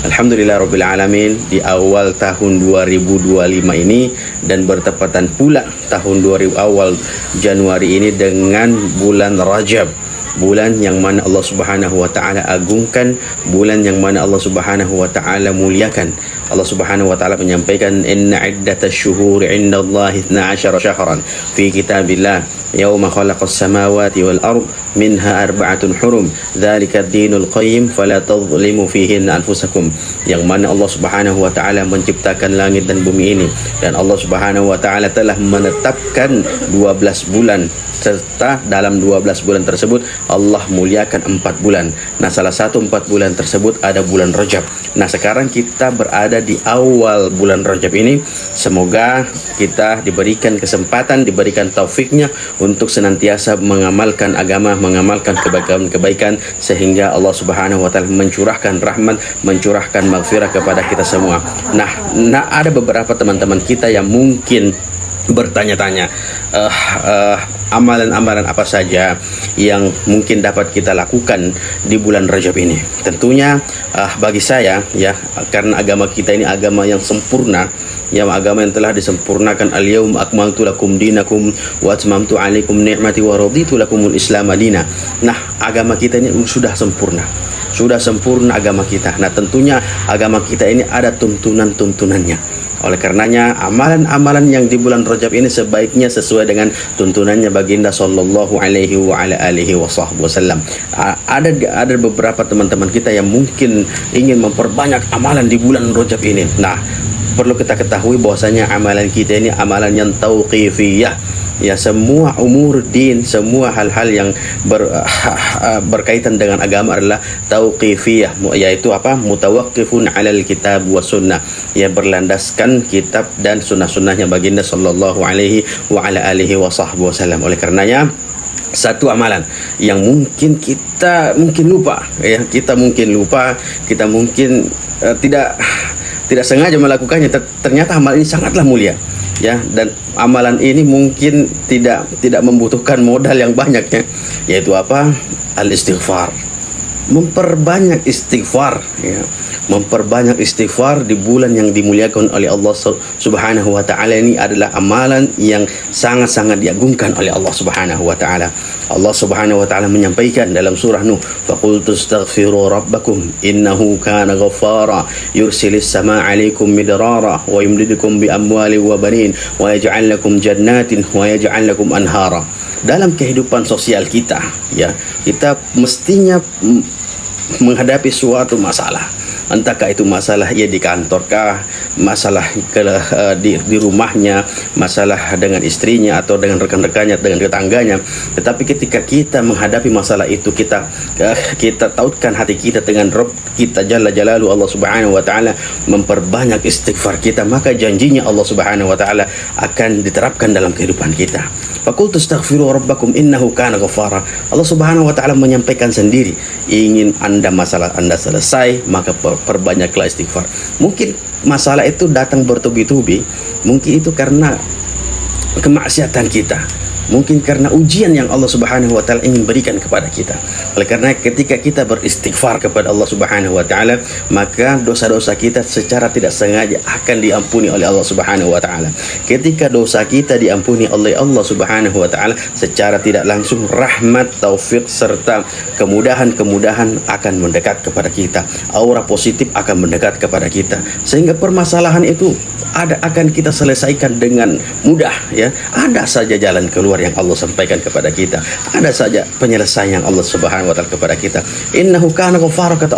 Alhamdulillah Rabbil Alamin, di awal tahun 2025 ini dan bertepatan pula tahun 2000 awal Januari ini dengan bulan Rajab, bulan yang mana Allah Subhanahu wa taala agungkan, bulan yang mana Allah Subhanahu wa taala muliakan. Allah Subhanahu wa taala menyampaikan, inna iddatash syuhuri 'indallahi 12 syahran fi kitabillah yauma khalaqas samawati wal ard minha arba'atun hurum dzalika ad-dinul qayyim fala tadhlimu fihinna anfusakum. Yang mana Allah Subhanahu wa taala menciptakan langit dan bumi ini, dan Allah Subhanahu wa taala telah menetapkan 12 bulan, serta dalam 12 bulan tersebut Allah muliakan 4 bulan. Nah, salah satu 4 bulan tersebut ada bulan Rajab. Nah, sekarang kita berada di awal bulan Rajab ini. Semoga kita diberikan kesempatan, diberikan taufiknya untuk senantiasa mengamalkan agama, mengamalkan kebaikan-kebaikan, sehingga Allah Subhanahu wa taala mencurahkan rahmat, mencurahkan maghfirah kepada kita semua. Nah, ada beberapa teman-teman kita yang mungkin bertanya-tanya, amalan-amalan apa saja yang mungkin dapat kita lakukan di bulan Rajab ini. Tentunya bagi saya, ya, karena agama kita ini agama yang sempurna, ya, agama yang telah disempurnakan, al-yaum akmaltu lakum dinakum wa atmamtu alaikum ni'mati wa raditu lakumul islam madina. Nah, agama kita ini sudah sempurna, sudah sempurna agama kita. Nah, tentunya agama kita ini ada tuntunan-tuntunannya. Oleh karenanya, amalan-amalan yang di bulan Rajab ini sebaiknya sesuai dengan tuntunannya baginda sallallahu alaihi wa ala alihi wasallam. Ada beberapa teman-teman kita yang mungkin ingin memperbanyak amalan di bulan Rajab ini. Nah, perlu kita ketahui bahwasanya amalan kita ini amalan yang tauqifiyah. Ya, semua umur din, semua hal-hal yang berkaitan dengan agama adalah tauqifiyah, yaitu apa? Mutawaqqifun 'alal kitab wa sunnah. Ya, berlandaskan kitab dan sunnah-sunnahnya baginda sallallahu alaihi wa ala alihi wasallam. Oleh karenanya, satu amalan yang mungkin kita lupa, ya, kita mungkin tidak sengaja melakukannya, ternyata amal ini sangatlah mulia, ya, dan amalan ini mungkin tidak membutuhkan modal yang banyak, ya, yaitu apa? Al-istighfar. Memperbanyak istighfar, ya. Memperbanyak istighfar di bulan yang dimuliakan oleh Allah Subhanahu wa taala ini adalah amalan yang sangat-sangat diagungkan oleh Allah Subhanahu wa taala. Allah Subhanahu wa taala menyampaikan dalam surah Nuh, faqultu astaghfiru rabbakum innahu kana ghaffara yursilis samaa 'alaikum midrara wa yumdidukum bi amwalin wa banin wa yaj'al lakum jannatin wa yaj'al lakum anhara. Dalam kehidupan sosial kita, ya, kita mestinya menghadapi suatu masalah. Entahkah itu masalah ia di kantorkah, masalah di rumahnya, masalah dengan istrinya atau dengan rekan-rekannya, dengan tetangganya. Tetapi ketika kita menghadapi masalah itu, kita tautkan hati kita dengan Rabb kita Jalla Jalaluhu, Allah Subhanahu wa taala, memperbanyak istighfar kita, maka janjinya Allah Subhanahu wa taala akan diterapkan dalam kehidupan kita. Faqultu astaghfiru rabbakum innahu kana ghaffara. Allah Subhanahu wa taala menyampaikan sendiri, ingin masalah Anda selesai, maka perbanyaklah istighfar. Mungkin masalah itu datang bertubi-tubi, mungkin itu karena kemaksiatan kita, mungkin karena ujian yang Allah Subhanahu wa taala ingin berikan kepada kita. Oleh karena ketika kita beristighfar kepada Allah Subhanahu wa taala, maka dosa-dosa kita secara tidak sengaja akan diampuni oleh Allah Subhanahu wa taala. Ketika dosa kita diampuni oleh Allah Subhanahu wa taala, secara tidak langsung rahmat, taufik serta kemudahan-kemudahan akan mendekat kepada kita. Aura positif akan mendekat kepada kita, sehingga permasalahan itu akan kita selesaikan dengan mudah, ya. Ada saja jalan keluar yang Allah sampaikan kepada kita, ada saja penyelesaian yang Allah Subhanahu wa taala kepada kita. Innahu kana ghaffara, kata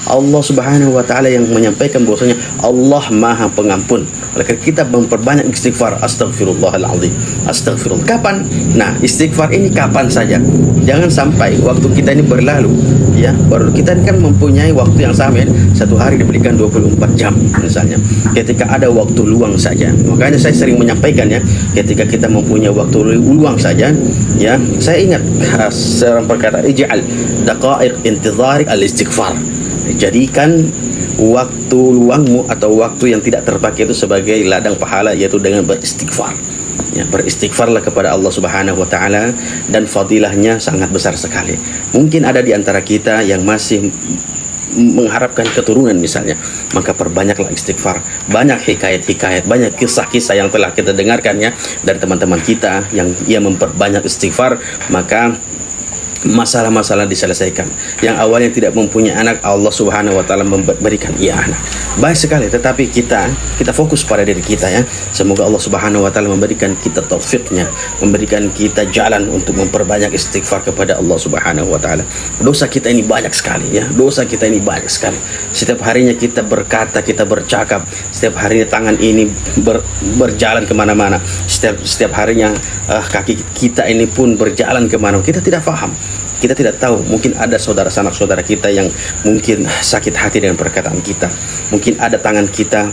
Allah Subhanahu wa taala yang menyampaikan bahwasanya Allah Maha Pengampun. Oleh karena kita memperbanyak istighfar, astagfirullahalazim, astagfirullah. Kapan? Nah, istighfar ini kapan saja. Jangan sampai waktu kita ini berlalu, ya. Baru kita kan mempunyai waktu yang sama, ya. Satu hari diberikan 24 jam misalnya. Ketika ada waktu luang saja, makanya saya sering menyampaikan, ya, ketika kita mempunyai waktu luang saja, ya, saya ingat seorang perkata, ij'al daqaiq intidharik al-istighfar. Jadikan waktu luangmu atau waktu yang tidak terpakai itu sebagai ladang pahala, yaitu dengan beristighfar. Ya, beristighfarlah kepada Allah Subhanahu wa taala, dan fadilahnya sangat besar sekali. Mungkin ada di antara kita yang masih mengharapkan keturunan misalnya, maka perbanyaklah istighfar. Banyak hikayat-hikayat, banyak kisah-kisah yang telah kita dengarkan ya dari teman-teman kita yang ia memperbanyak istighfar, maka masalah-masalah diselesaikan. Yang awalnya tidak mempunyai anak, Allah Subhanahu wa taala memberikan ia anak. Baik sekali, tetapi kita fokus pada diri kita ya. Semoga Allah Subhanahu wa taala memberikan kita taufiknya, memberikan kita jalan untuk memperbanyak istighfar kepada Allah Subhanahu wa taala. Dosa kita ini banyak sekali ya. Dosa kita ini banyak sekali. Setiap harinya kita berkata, kita bercakap, setiap harinya tangan ini berjalan kemana-mana. Setiap harinya kaki kita ini pun berjalan kemana. Kita tidak paham. Kita tidak tahu, mungkin ada saudara sanak saudara kita yang mungkin sakit hati dengan perkataan kita. Mungkin ada tangan kita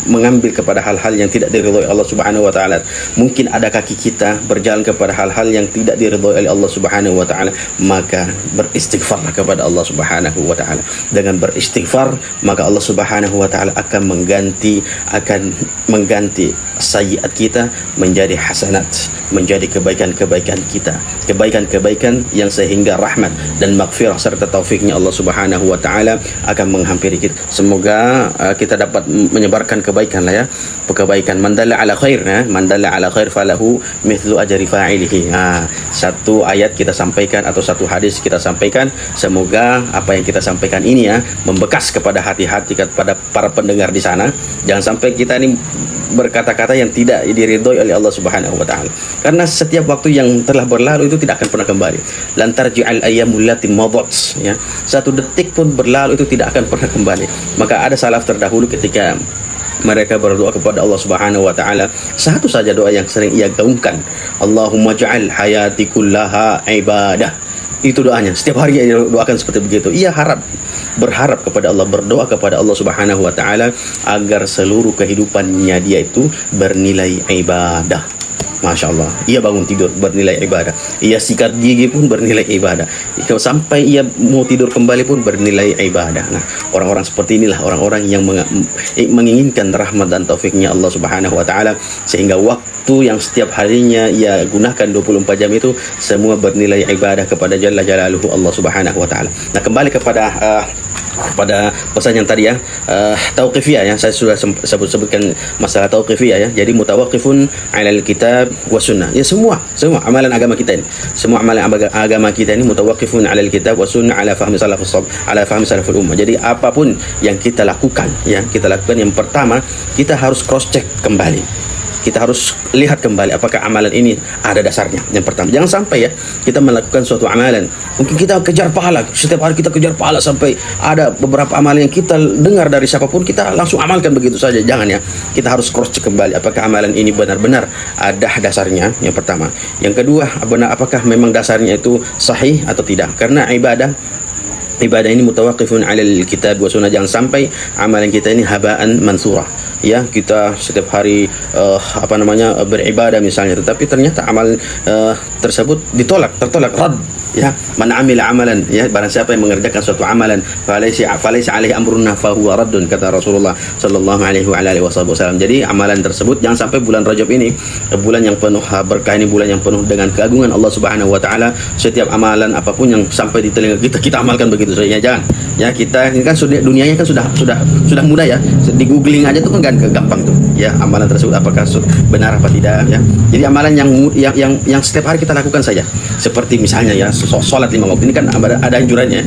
mengambil kepada hal-hal yang tidak diridhoi Allah Subhanahu wa taala. Mungkin ada kaki kita berjalan kepada hal-hal yang tidak diridhoi oleh Allah Subhanahu wa taala. Maka beristighfarlah kepada Allah Subhanahu wa taala. Dengan beristighfar, maka Allah Subhanahu wa taala akan mengganti sayyiat kita menjadi hasanat, menjadi kebaikan-kebaikan kita, kebaikan-kebaikan yang sehingga rahmat dan maghfirah serta taufiknya Allah Subhanahu wa taala akan menghampiri kita. Semoga kita dapat menyebarkan kebaikan lah ya. Kebaikan, man dalla ala khair ya, man dalla ala khair falahu mithlu ajri fa'ilihi. Satu ayat kita sampaikan atau satu hadis kita sampaikan, semoga apa yang kita sampaikan ini ya membekas kepada hati-hati kepada para pendengar di sana. Jangan sampai kita ini berkata-kata yang tidak diridhoi oleh Allah Subhanahu wa taala. Karena setiap waktu yang telah berlalu itu tidak akan pernah kembali. Lan tarji'al ayyamul lati madat ya. Satu detik pun berlalu itu tidak akan pernah kembali. Maka ada salaf terdahulu ketika mereka berdoa kepada Allah Subhanahu wa taala, satu saja doa yang sering ia gaungkan, Allahumma ja'al hayati kullaha ibadah. Itu doanya. Setiap hari ia doakan seperti begitu. Ia berharap kepada Allah, berdoa kepada Allah Subhanahu wa taala agar seluruh kehidupannya dia itu bernilai ibadah. Masya Allah, ia bangun tidur bernilai ibadah, ia sikat gigi pun bernilai ibadah, sampai ia mau tidur kembali pun bernilai ibadah. Nah, orang-orang seperti inilah orang-orang yang menginginkan rahmat dan taufiknya Allah Subhanahu wa taala, sehingga waktu yang setiap harinya ia gunakan 24 jam itu semua bernilai ibadah kepada Jalla Jalaluhu Allah Subhanahu wa taala. Nah, kembali kepada pada pesan yang tadi ya, tauqifiyah ya, saya sudah sebutkan masalah tauqifiyah ya. Jadi mutawaqqifun 'alal kitab wa sunnah. Ya semua amalan agama kita ini, semua amalan agama kita ini mutawaqqifun 'alal kitab wa sunnah ala fahmi salaful ummah. Jadi apapun yang kita lakukan ya, yang pertama kita harus cross check kembali. Kita harus lihat kembali apakah amalan ini ada dasarnya. Yang pertama, jangan sampai ya kita melakukan suatu amalan, mungkin kita kejar pahala, setiap hari kita kejar pahala sampai ada beberapa amalan yang kita dengar dari siapapun kita langsung amalkan begitu saja. Jangan ya, kita harus cross check kembali apakah amalan ini benar-benar ada dasarnya. Yang pertama. Yang kedua, apakah memang dasarnya itu sahih atau tidak. Karena ibadah ini mutawaqqifun 'alal kitab wa sunnah. Jangan sampai amalan kita ini habaan mansura. Ya, kita setiap hari beribadah misalnya, tetapi ternyata amal tersebut tertolak, rad. Ya, man amila amalan ya, barang siapa yang mengerjakan suatu amalan falaysa alaihi amruna fa huwa raddun, kata Rasulullah sallallahu alaihi wa alihi wasallam. Jadi amalan tersebut jangan sampai bulan Rajab ini, bulan yang penuh berkah ini, bulan yang penuh dengan keagungan Allah Subhanahu wa taala, setiap amalan apapun yang sampai di telinga kita amalkan begitu saja. Jangan. Ya, kita ini kan dunianya kan sudah mudah ya. Di googling aja tuh kan gampang tuh. Ya, amalan tersebut apakah benar apa tidak ya. Jadi amalan yang setiap hari kita lakukan saja. Seperti misalnya ya, sholat 5 waktu ini kan ada anjurannya,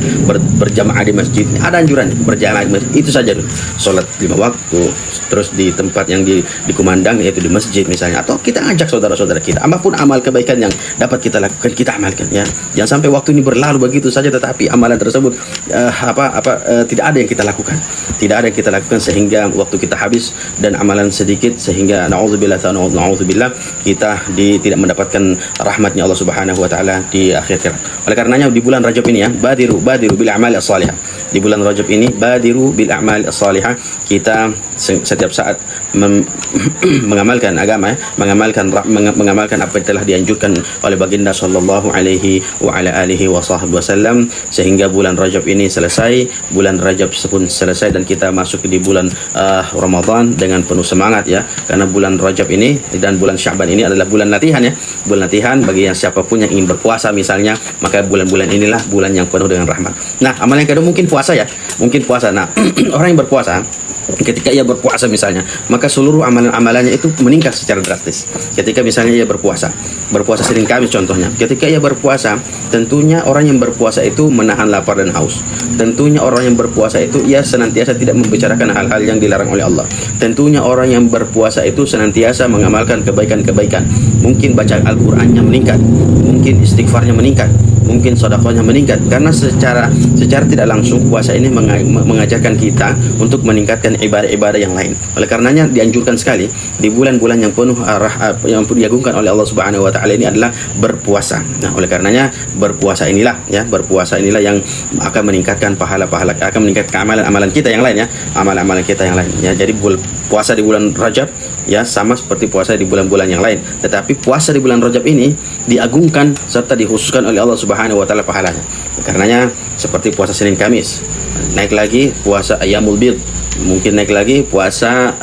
berjamaah di masjid, ada anjurannya berjamaah di masjid, itu saja dulu. Sholat 5 waktu, terus di tempat yang dikumandang, yaitu di masjid misalnya, atau kita ajak saudara-saudara kita, apapun amal kebaikan yang dapat kita lakukan, kita amalkan ya. Jangan sampai waktu ini berlalu begitu saja tetapi amalan tersebut tidak ada yang kita lakukan, sehingga waktu kita habis dan amalan sedikit, sehingga na'udzubillah kita tidak mendapatkan rahmatnya Allah Subhanahu wa taala di akhirat. Oleh karenanya di bulan Rajab ini ya, badiru bil a'mal as-salihah. Di bulan Rajab ini badiru bil a'mal as-salihah, kita setiap saat mengamalkan agama ya, mengamalkan apa yang telah dianjurkan oleh baginda sallallahu alaihi wa ala alihi wasallam, sehingga bulan Rajab ini selesai, bulan Rajab pun selesai, dan kita masuk di bulan Ramadan dengan penuh semangat ya, karena bulan Rajab ini dan bulan Sya'ban ini adalah bulan latihan ya, bulan latihan bagi yang siapapun yang ingin berpuasa misalnya, maka bulan-bulan inilah bulan yang penuh dengan rahmat. Nah, amalan yang kedua mungkin puasa ya, mungkin puasa. Nah, orang yang berpuasa, ketika ia berpuasa misalnya, maka seluruh amalan-amalannya itu meningkat secara drastis. Ketika misalnya ia berpuasa Senin Kamis contohnya, ketika ia berpuasa, tentunya orang yang berpuasa itu menahan lapar dan haus. Tentunya orang yang berpuasa itu ia senantiasa tidak membicarakan hal-hal yang dilarang oleh Allah. Tentunya orang yang berpuasa itu senantiasa mengamalkan kebaikan-kebaikan. Mungkin baca Al-Qur'annya meningkat, mungkin istighfarnya meningkat, mungkin sedekahnya meningkat, karena secara tidak langsung puasa ini mengajarkan kita untuk meningkatkan ibadah-ibadah yang lain. Oleh karenanya dianjurkan sekali di bulan-bulan yang penuh yang diagungkan oleh Allah Subhanahu wa taala ini adalah berpuasa. Nah, oleh karenanya berpuasa inilah yang akan meningkatkan pahala-pahala, akan meningkatkan amalan-amalan kita yang lain ya, amalan-amalan kita yang lain ya. Jadi puasa di bulan Rajab ya sama seperti puasa di bulan-bulan yang lain, tetapi puasa di bulan Rajab ini diagungkan serta dikhususkan oleh Allah Subhanahu wa taala pahalanya. Karenanya seperti puasa Senin Kamis, naik lagi puasa Ayyamul Bid, mungkin naik lagi puasa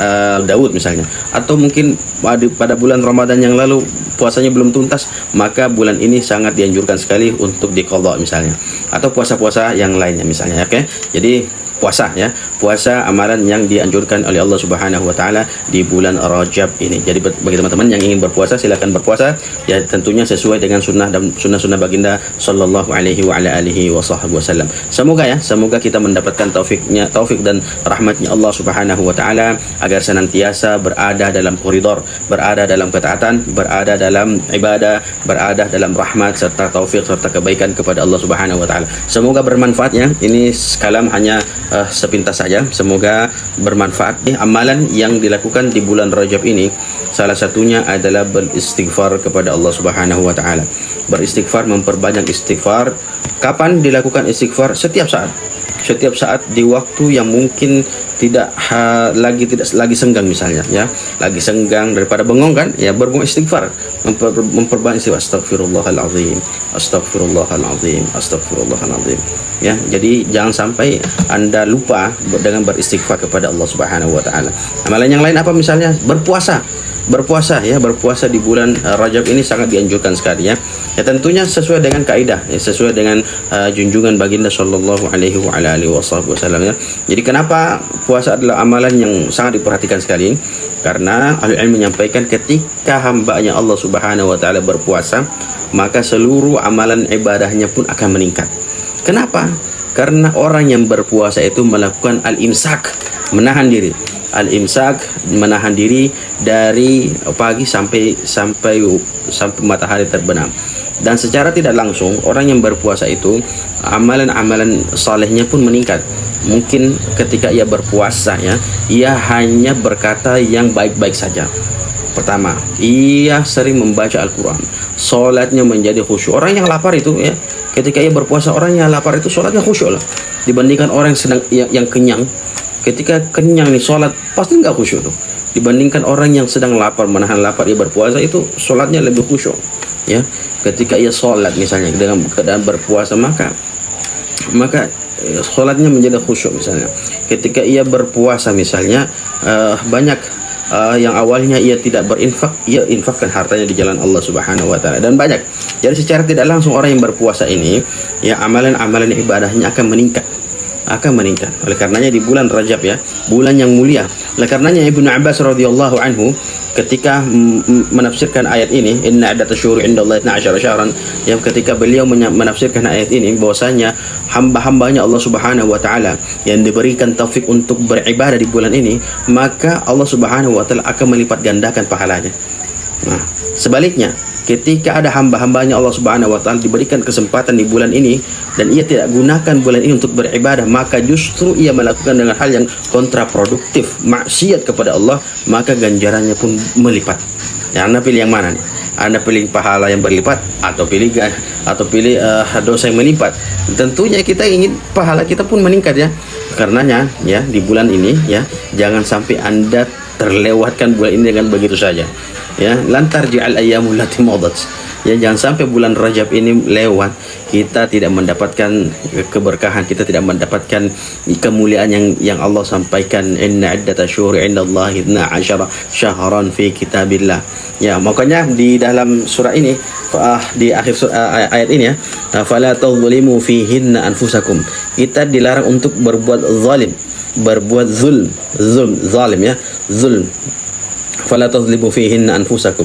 Daud misalnya, atau mungkin pada bulan Ramadan yang lalu puasanya belum tuntas, maka bulan ini sangat dianjurkan sekali untuk diqadha misalnya, atau puasa-puasa yang lainnya misalnya. Oke, jadi puasa amalan yang dianjurkan oleh Allah Subhanahu wa taala di bulan Rajab ini. Jadi bagi teman-teman yang ingin berpuasa, silakan berpuasa ya, tentunya sesuai dengan sunnah dan sunnah baginda sallallahu alaihi wa ala alihi wasallam. Semoga kita mendapatkan taufik dan rahmatnya Allah Subhanahu wa taala agar senantiasa berada dalam koridor, berada dalam ketaatan, berada dalam ibadah, berada dalam rahmat serta taufik serta kebaikan kepada Allah Subhanahu wa taala. Semoga bermanfaat ya. Ini kalam hanya sepintas saja, semoga bermanfaat. Amalan yang dilakukan di bulan Rajab ini salah satunya adalah beristighfar kepada Allah Subhanahu wa taala. Beristighfar, memperbanyak istighfar. Kapan dilakukan istighfar? Setiap saat di waktu yang mungkin tidak lagi senggang misalnya ya, lagi senggang daripada bengong kan ya, berbunga istighfar, memperbanyak istighfar, astagfirullahalazim, astagfirullahalazim, astagfirullahalazim ya. Jadi jangan sampai Anda lupa dengan beristighfar kepada Allah Subhanahu wa taala. Amalan yang lain apa misalnya? Berpuasa di bulan Rajab ini sangat dianjurkan sekali ya. Ya tentunya sesuai dengan kaidah ya, sesuai dengan junjungan baginda sallallahu alaihi wa ala alihi wasallam ya. Jadi kenapa puasa adalah amalan yang sangat diperhatikan sekali? Karena ahli ilmu menyampaikan ketika hambanya Allah Subhanahu wa taala berpuasa, maka seluruh amalan ibadahnya pun akan meningkat. Kenapa? Karena orang yang berpuasa itu melakukan al-imsak, menahan diri. Al-imsak, menahan diri dari pagi sampai matahari terbenam. Dan secara tidak langsung orang yang berpuasa itu amalan-amalan salehnya pun meningkat. Mungkin ketika ia berpuasa ya, ia hanya berkata yang baik-baik saja. Pertama, ia sering membaca Al-Quran, salatnya menjadi khusyuk. Orang yang lapar itu ya, ketika ia berpuasa, orang yang lapar itu salatnya khusyuk lah, dibandingkan orang yang kenyang. Ketika kenyang nih sholat pasti nggak khusyuk tuh, dibandingkan orang yang sedang lapar, menahan lapar, ia berpuasa itu sholatnya lebih khusyuk ya. Ketika ia sholat misalnya dengan keadaan berpuasa, maka sholatnya menjadi khusyuk misalnya. Ketika ia berpuasa misalnya banyak yang awalnya ia tidak berinfak, ia infakkan hartanya di jalan Allah Subhanahu wa taala, dan banyak. Jadi secara tidak langsung orang yang berpuasa ini ya, amalan-amalan ibadahnya akan meningkat. Oleh karenanya di bulan Rajab ya, bulan yang mulia. Oleh karenanya Ibnu Abbas radhiyallahu anhu ketika menafsirkan ayat ini, inna iddatasy-syuhuri 'indallahi 12 syahran, yang ketika beliau menafsirkan ayat ini bahwasanya hamba-hambanya Allah Subhanahu wa taala yang diberikan taufik untuk beribadah di bulan ini, maka Allah Subhanahu wa taala akan melipat gandakan pahalanya. Nah, sebaliknya ketika ada hamba-hambanya Allah Subhanahu wa taala diberikan kesempatan di bulan ini dan ia tidak gunakan bulan ini untuk beribadah, maka justru ia melakukan dengan hal yang kontraproduktif, maksiat kepada Allah, maka ganjarannya pun melipat. Ya, Anda pilih yang mana nih? Anda pilih pahala yang berlipat atau pilih dosa yang melipat? Tentunya kita ingin pahala kita pun meningkat ya. Karenanya ya, di bulan ini ya, jangan sampai Anda terlewatkan bulan ini dengan begitu saja. Ya, lantar ji'al ayyamul lati madat. Ya, jangan sampai bulan Rajab ini lewat kita tidak mendapatkan keberkahan, kita tidak mendapatkan kemuliaan yang Allah sampaikan, inna iddata syuhuri indallahi 12 syahran fi kitabillah. Ya, makanya di dalam surah ini di akhir ayat ini ya, fala tadhlimu fihinna anfusakum. Kita dilarang untuk berbuat zalim, berbuat zalim ya, zulm. Fala tadhlimu fihinna anfusakum.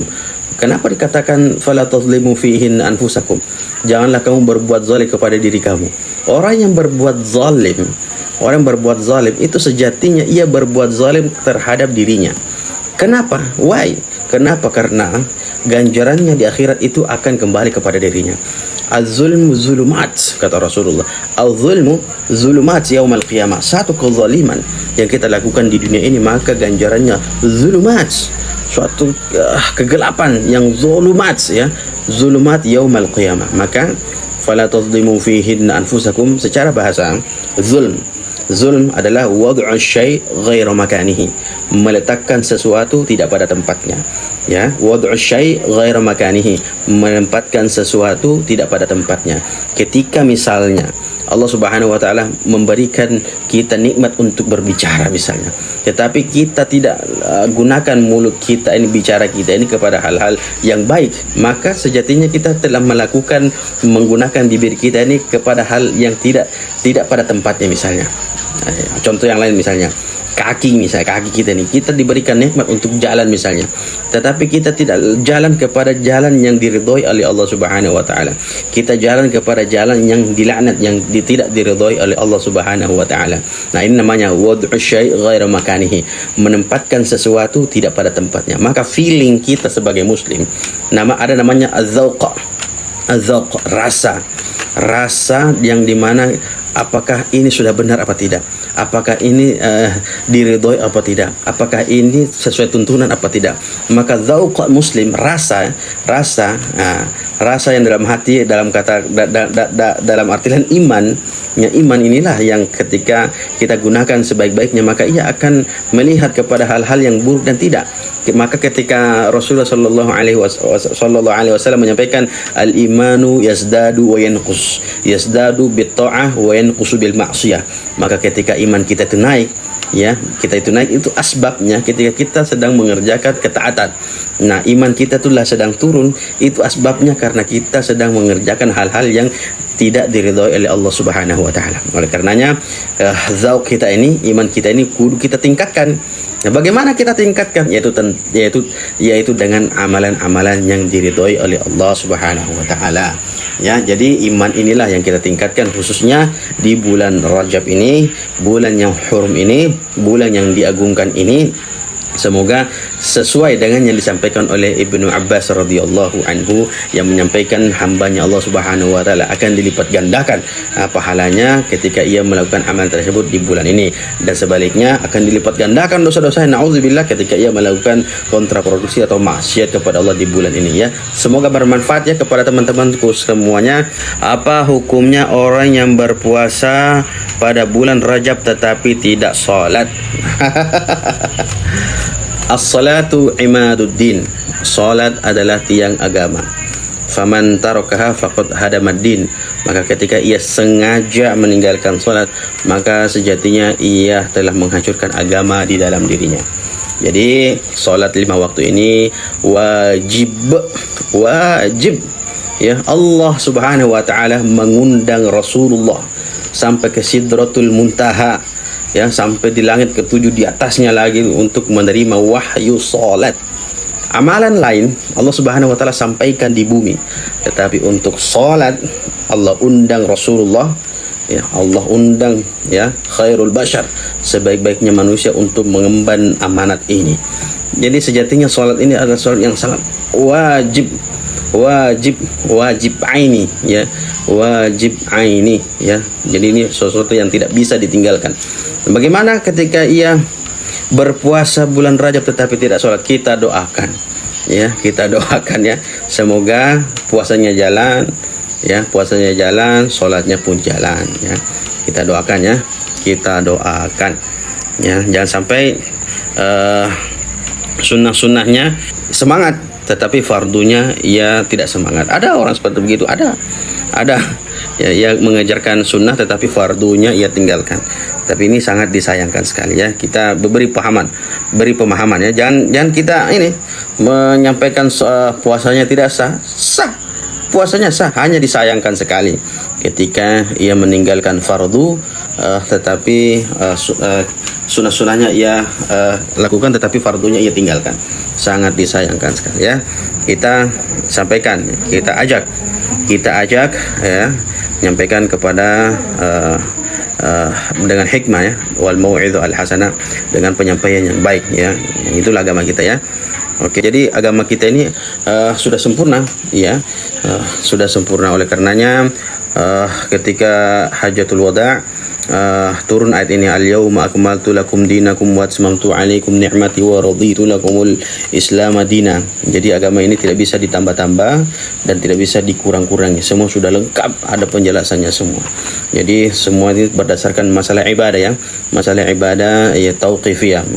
Kenapa dikatakan fala tadhlimu fihinna anfusakum? Janganlah kamu berbuat zalim kepada diri kamu. Orang yang berbuat zalim, itu sejatinya ia berbuat zalim terhadap dirinya. Kenapa? Why? Kenapa? Karena ganjarannya di akhirat itu akan kembali kepada dirinya. Az-zulmu zulumat, kata Rasulullah. Az-zulmu zulumat yaumal qiyamah. Satu kezaliman yang kita lakukan di dunia ini, maka ganjarannya zulumat, suatu kegelapan yang zulumat ya, zulumat yaumal qiyamah. Maka fala tadhlimu fihinna anfusakum, secara bahasa zulm adalah wad'u syai' ghaira makanihi, meletakkan sesuatu tidak pada tempatnya. Ya, wad'u syai' ghaira makanihi, menempatkan sesuatu tidak pada tempatnya. Ketika misalnya Allah Subhanahu wa taala memberikan kita nikmat untuk berbicara misalnya, tetapi kita tidak gunakan mulut kita ini, bicara kita ini kepada hal-hal yang baik, maka sejatinya kita telah menggunakan bibir kita ini kepada hal yang tidak pada tempatnya misalnya. Contoh yang lain misalnya kaki kita ini, kita diberikan nikmat untuk jalan misalnya, tetapi kita tidak jalan kepada jalan yang diridhoi oleh Allah Subhanahu wa taala. Kita jalan kepada jalan yang dilaknat, yang tidak diridhoi oleh Allah Subhanahu wa taala. Nah, ini namanya wad'u syai' ghaira makanihi, menempatkan sesuatu tidak pada tempatnya. Maka feeling kita sebagai muslim ada namanya az-zauq, rasa yang dimana apakah ini sudah benar apa tidak, apakah ini diridhoi apa tidak, apakah ini sesuai tuntunan apa tidak. Maka zauq muslim, rasa yang dalam hati, dalam kata dalam artian iman. Iman inilah yang ketika kita gunakan sebaik-baiknya, maka ia akan melihat kepada hal-hal yang buruk dan tidak. Maka ketika Rasulullah sallallahu alaihi wasallam menyampaikan al-imanu yazdadu wa yanqus, yazdadu bit ta'ah wa yanqusu bil ma'siyah, maka ketika iman kita itu naik, ya, kita itu naik, itu asbabnya ketika kita sedang mengerjakan ketaatan. Nah, iman kita itulah sedang turun, itu asbabnya karena kita sedang mengerjakan hal-hal yang tidak diridhoi oleh Allah Subhanahu wa taala. Oleh karenanya zauq kita ini, iman kita ini kudu kita tingkatkan. Nah, bagaimana kita tingkatkan? Yaitu dengan amalan-amalan yang diridhoi oleh Allah Subhanahu wa taala. Ya, jadi iman inilah yang kita tingkatkan khususnya di bulan Rajab ini, bulan yang hurum ini, bulan yang diagungkan ini. Semoga sesuai dengan yang disampaikan oleh Ibnu Abbas radhiyallahu anhu, yang menyampaikan hambanya Allah Subhanahu wa taala akan dilipat gandakan pahalanya ketika ia melakukan amal tersebut di bulan ini, dan sebaliknya akan dilipat gandakan dosa-dosa na'udzubillah ketika ia melakukan kontraproduksi atau maksiat kepada Allah di bulan ini ya. Semoga bermanfaat ya kepada teman-temanku semuanya. Apa hukumnya orang yang berpuasa pada bulan Rajab tetapi tidak salat? As-salatu imaduddin, salat adalah tiang agama. Faman tarakaha faqad hadamad din, maka ketika ia sengaja meninggalkan salat, maka sejatinya ia telah menghancurkan agama di dalam dirinya. Jadi salat 5 waktu ini wajib ya. Allah Subhanahu wa taala mengundang Rasulullah sampai ke Sidratul Muntaha, ya, sampai di langit ke-7 di atasnya lagi untuk menerima wahyu salat. Amalan lain Allah Subhanahu wa taala sampaikan di bumi, tetapi untuk salat Allah undang Rasulullah, ya, Allah undang ya khairul bashar, sebaik-baiknya manusia untuk mengemban amanat ini. Jadi sejatinya salat ini adalah salat yang sangat wajib aini ya, wajib aini ya. Jadi ini sesuatu yang tidak bisa ditinggalkan. Bagaimana ketika ia berpuasa bulan Rajab tetapi tidak sholat? Kita doakan ya, semoga puasanya jalan ya, sholatnya pun jalan ya. Kita doakan ya, jangan sampai sunnah-sunnahnya semangat tetapi fardunya ia tidak semangat. Ada orang seperti begitu, ada ya, ia mengajarkan sunnah tetapi fardunya ia tinggalkan. Tapi ini sangat disayangkan sekali ya. Kita beri pemahaman ya. Jangan kita ini menyampaikan puasanya tidak sah. Puasanya sah, hanya disayangkan sekali ketika ia meninggalkan fardu tetapi sunnah-sunnahnya ia lakukan tetapi fardunya ia tinggalkan. Sangat disayangkan sekali ya. Kita sampaikan, kita ajak ya, menyampaikan kepada dengan hikmah ya, wal mau'izah al hasanah, dengan penyampaian yang baik ya. Itulah agama kita ya. Oke, jadi agama kita ini sudah sempurna ya, sudah sempurna. Oleh karenanya ketika Hajatul Wada' turun ayat ini, al-yauma akmaltu lakum dinakum wa atmamtu alaikum ni'mati wa raditu lakumul Islam dina. Jadi agama ini tidak bisa ditambah-tambah dan tidak bisa dikurang-kurangi. Semua sudah lengkap, ada penjelasannya semua. Jadi semua ini berdasarkan masalah ibadah ya. Masalah ibadah ya tauqifiyah.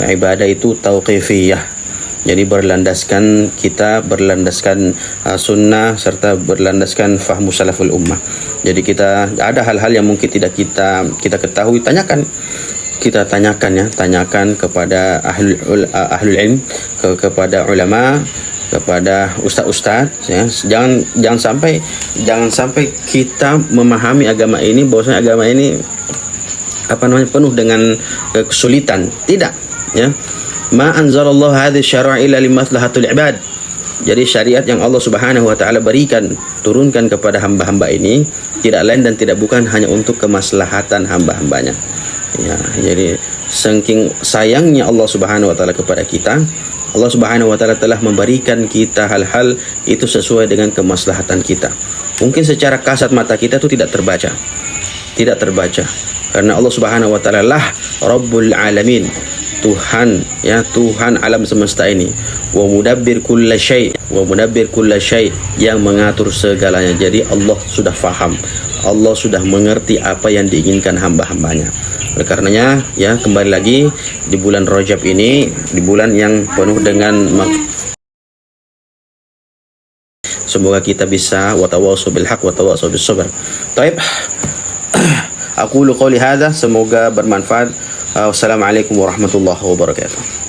Ibadah itu tauqifiyah. Jadi berlandaskan sunnah serta berlandaskan fahmu salaful ummah. Jadi kita ada hal-hal yang mungkin tidak kita ketahui, tanyakan kepada ahlul ilm, kepada ulama, kepada ustaz ya. Jangan sampai kita memahami agama ini bahwasanya agama ini penuh dengan kesulitan. Tidak ya. Ma anzalallahu hadhihi syara'a illa limaslahatul ibad. Jadi syariat yang Allah Subhanahu wa taala berikan, turunkan kepada hamba-hamba ini tidak lain dan tidak bukan hanya untuk kemaslahatan hamba-hambanya. Ya, jadi saking sayangnya Allah Subhanahu wa taala kepada kita, Allah Subhanahu wa taala telah memberikan kita hal-hal itu sesuai dengan kemaslahatan kita. Mungkin secara kasat mata kita itu tidak terbaca. Karena Allah Subhanahu wa taala lah Rabbul Alamin. Tuhan ya, Tuhan alam semesta ini, wa mudabbir kulla syai', yang mengatur segalanya. Jadi Allah sudah faham, Allah sudah mengerti apa yang diinginkan hamba-hambanya. Oleh karenanya ya, kembali lagi di bulan Rajab ini, di bulan yang penuh dengan semoga kita bisa watawasau bil haq watawasau bis sabr. Baik. Aku qouli hadza, semoga bermanfaat. Wassalamualaikum warahmatullahi wabarakatuh.